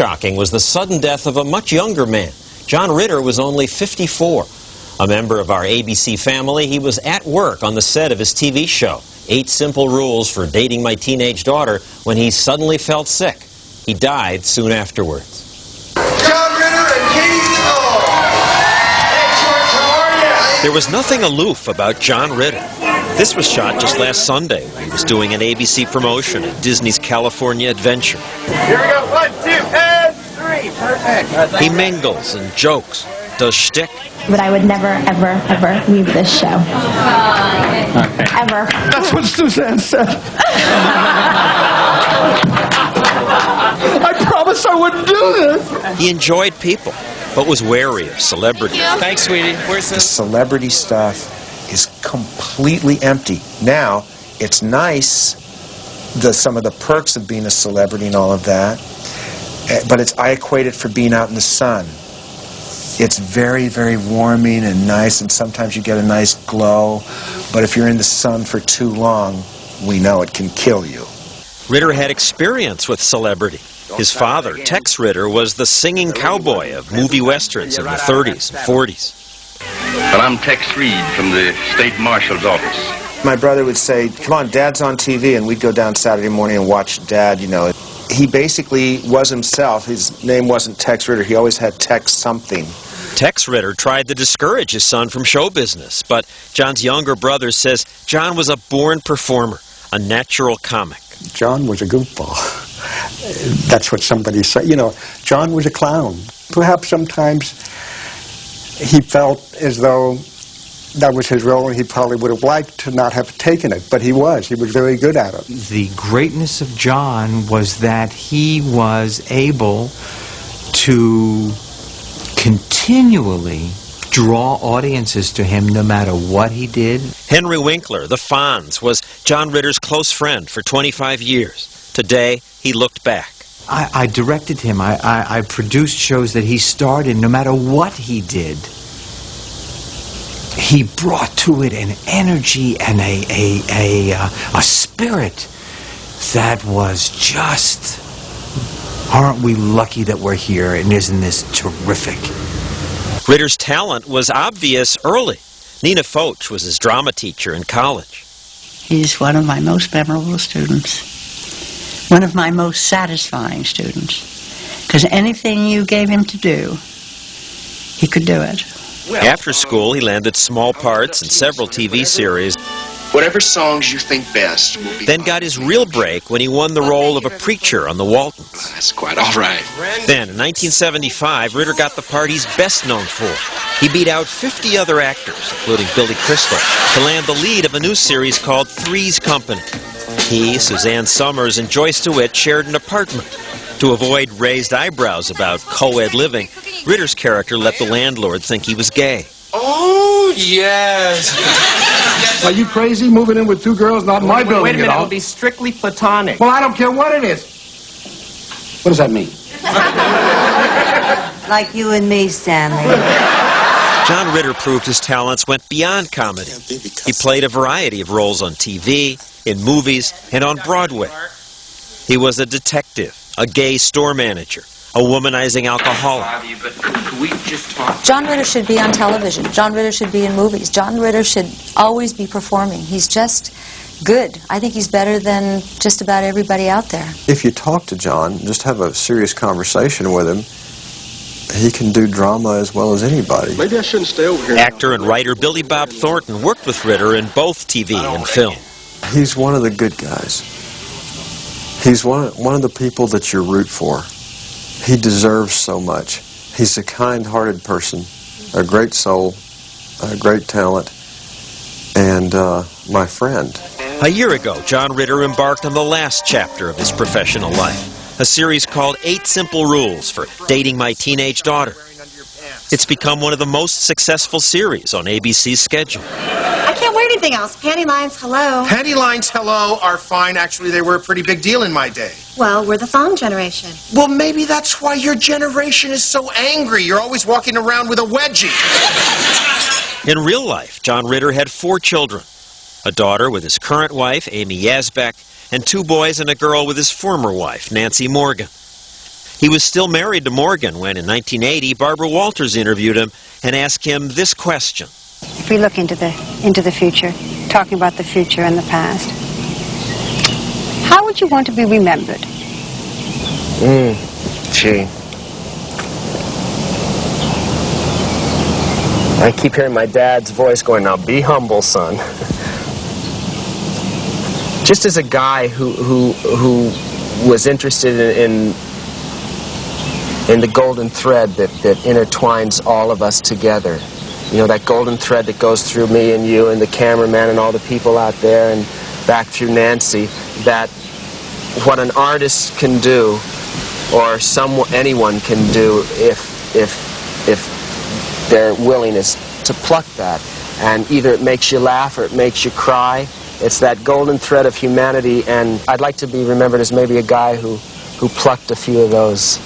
shocking was the sudden death of a much younger man. John Ritter was only 54. A member of our ABC family, he was at work on the set of his TV show, 8 Simple Rules for Dating My Teenage Daughter, when he suddenly felt sick. He died soon afterwards. John Ritter and Katie Hall. Hey, George, how are you? There was nothing aloof about John Ritter. This was shot just last Sunday when he was doing an ABC promotion at Disney's California Adventure. Here we go. 1, 2, and 3. Perfect. He mingles and jokes, does shtick. But I would never, ever, ever leave this show. Ever. That's what Suzanne said. I promised I wouldn't do this. He enjoyed people, but was wary of celebrity. Thanks, sweetie. Where's The this? celebrity stuff is completely empty. Now, it's nice, some of the perks of being a celebrity and all of that, but I equate it for being out in the sun. It's very, very warming and nice, and sometimes you get a nice glow, but if you're in the sun for too long, we know it can kill you. Ritter had experience with celebrity. His father, Tex Ritter, was the singing cowboy of movie westerns in the 30s and 40s. Well, I'm Tex Reed from the State Marshal's office. My brother would say, "Come on, Dad's on TV," and we'd go down Saturday morning and watch Dad, you know. He basically was himself. His name wasn't Tex Ritter. He always had Tex something. Tex Ritter tried to discourage his son from show business, but John's younger brother says John was a born performer, a natural comic. John was a goofball. That's what somebody said. You know, John was a clown. Perhaps sometimes he felt as though that was his role, and he probably would have liked to not have taken it, but he was. He was very good at it. The greatness of John was that he was able to continually draw audiences to him no matter what he did. Henry Winkler, the Fonz, was John Ritter's close friend for 25 years. Today, he looked back. I directed him. I produced shows that he starred in. No matter what he did, he brought to it an energy and a spirit that was just, aren't we lucky that we're here, and isn't this terrific? Ritter's talent was obvious early. Nina Foch was his drama teacher in college. He's one of my most memorable students, one of my most satisfying students, because anything you gave him to do, he could do it. After school, he landed small parts in several TV series, Whatever songs you think best will be. then got his real break when he won the role of a preacher on The Waltons. That's quite all right. Then, in 1975, Ritter got the part he's best known for. He beat out 50 other actors, including Billy Crystal, to land the lead of a new series called Three's Company. He, Suzanne Summers, and Joyce DeWitt shared an apartment. To avoid raised eyebrows about co-ed living, Ritter's character let the landlord think he was gay. Oh, yes. Are you crazy, moving in with 2 girls? Not in my building. Wait a minute, at all. it'll be strictly platonic. Well, I don't care what it is. What does that mean? Like you and me, Stanley. John Ritter proved his talents went beyond comedy. He played a variety of roles on TV, in movies, and on Broadway. He was a detective, a gay store manager, a womanizing alcoholic. John Ritter should be on television. John Ritter should be in movies. John Ritter should always be performing. He's just good. I think he's better than just about everybody out there. If you talk to John, just have a serious conversation with him, he can do drama as well as anybody. Maybe I shouldn't stay over here. Actor and writer Billy Bob Thornton worked with Ritter in both TV and film. He's one of the good guys. He's one of the people that you root for. He deserves so much. He's a kind-hearted person, a great soul, a great talent, and my friend. A year ago, John Ritter embarked on the last chapter of his professional life, a series called 8 Simple Rules for Dating My Teenage Daughter. It's become one of the most successful series on ABC's schedule. I can't wear anything else. Panty lines, hello. Panty lines, hello, are fine. Actually, they were a pretty big deal in my day. Well, we're the thong generation. Well, maybe that's why your generation is so angry. You're always walking around with a wedgie. In real life, John Ritter had 4 children, a daughter with his current wife, Amy Yazbek, and 2 boys and a girl with his former wife, Nancy Morgan. He was still married to Morgan when, in 1980, Barbara Walters interviewed him and asked him this question. If we look into the future, talking about the future and the past, how would you want to be remembered? Gee. I keep hearing my dad's voice going, now be humble, son. Just as a guy who was interested in the golden thread that intertwines all of us together. You know, that golden thread that goes through me and you and the cameraman and all the people out there and back through Nancy, that what an artist can do, or anyone can do if their willingness to pluck that. And either it makes you laugh or it makes you cry. It's that golden thread of humanity, and I'd like to be remembered as maybe a guy who plucked a few of those